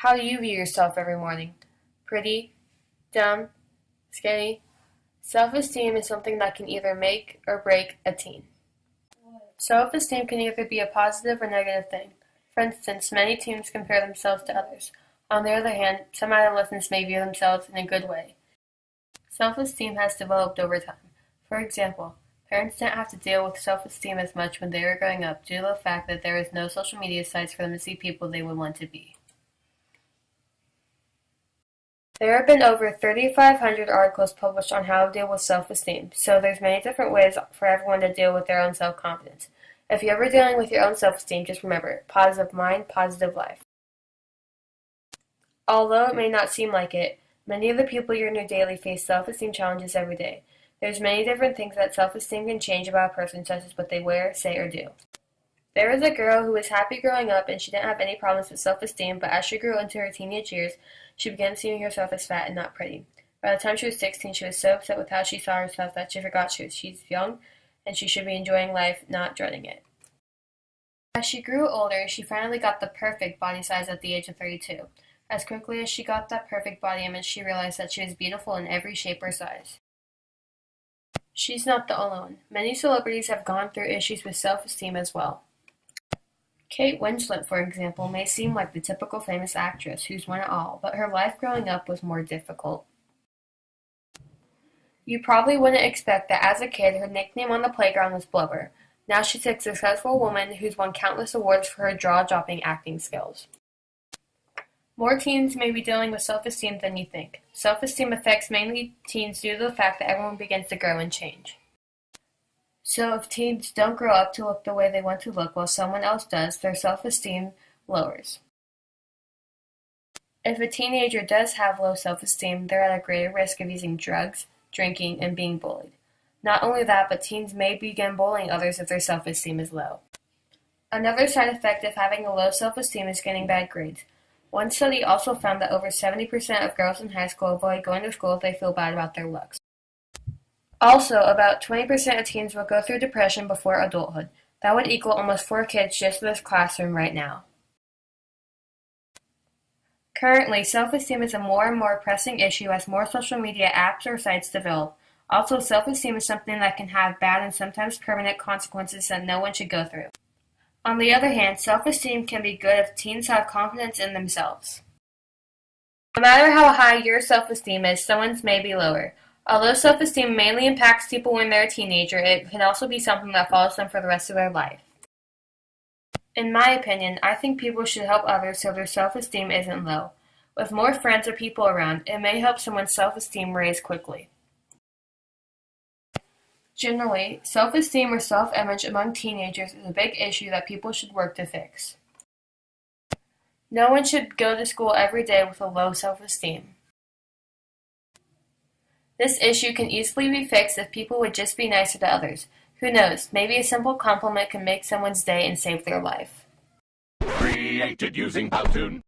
How do you view yourself every morning? Pretty? Dumb? Skinny? Self-esteem is something that can either make or break a teen. Self-esteem can either be a positive or negative thing. For instance, many teens compare themselves to others. On the other hand, some adolescents may view themselves in a good way. Self-esteem has developed over time. For example, parents didn't have to deal with self-esteem as much when they were growing up due to the fact that there was no social media sites for them to see people they would want to be. There have been over 3,500 articles published on how to deal with self-esteem, so there's many different ways for everyone to deal with their own self-confidence. If you're ever dealing with your own self-esteem, just remember, positive mind, positive life. Although it may not seem like it, many of the people you're near daily face self-esteem challenges every day. There's many different things that self-esteem can change about a person, such as what they wear, say, or do. There was a girl who was happy growing up and she didn't have any problems with self-esteem, but as she grew into her teenage years, she began seeing herself as fat and not pretty. By the time she was 16, she was so upset with how she saw herself that she forgot she's young and she should be enjoying life, not dreading it. As she grew older, she finally got the perfect body size at the age of 32. As quickly as she got that perfect body image, she realized that she was beautiful in every shape or size. She's not the only one. Many celebrities have gone through issues with self-esteem as well. Kate Winslet, for example, may seem like the typical famous actress who's won it all, but her life growing up was more difficult. You probably wouldn't expect that as a kid her nickname on the playground was Blubber. Now she's a successful woman who's won countless awards for her jaw-dropping acting skills. More teens may be dealing with self-esteem than you think. Self-esteem affects mainly teens due to the fact that everyone begins to grow and change. So if teens don't grow up to look the way they want to look while someone else does, their self-esteem lowers. If a teenager does have low self-esteem, they're at a greater risk of using drugs, drinking, and being bullied. Not only that, but teens may begin bullying others if their self-esteem is low. Another side effect of having a low self-esteem is getting bad grades. One study also found that over 70% of girls in high school avoid going to school if they feel bad about their looks. Also, about 20% of teens will go through depression before adulthood. That would equal almost 4 kids just in this classroom right now. Currently, self-esteem is a more and more pressing issue as more social media apps or sites develop. Also, self-esteem is something that can have bad and sometimes permanent consequences that no one should go through. On the other hand, self-esteem can be good if teens have confidence in themselves. No matter how high your self-esteem is, someone's may be lower. Although self-esteem mainly impacts people when they're a teenager, it can also be something that follows them for the rest of their life. In my opinion, I think people should help others so their self-esteem isn't low. With more friends or people around, it may help someone's self-esteem raise quickly. Generally, self-esteem or self-image among teenagers is a big issue that people should work to fix. No one should go to school every day with a low self-esteem. This issue can easily be fixed if people would just be nicer to others. Who knows, maybe a simple compliment can make someone's day and save their life. Created using Powtoon.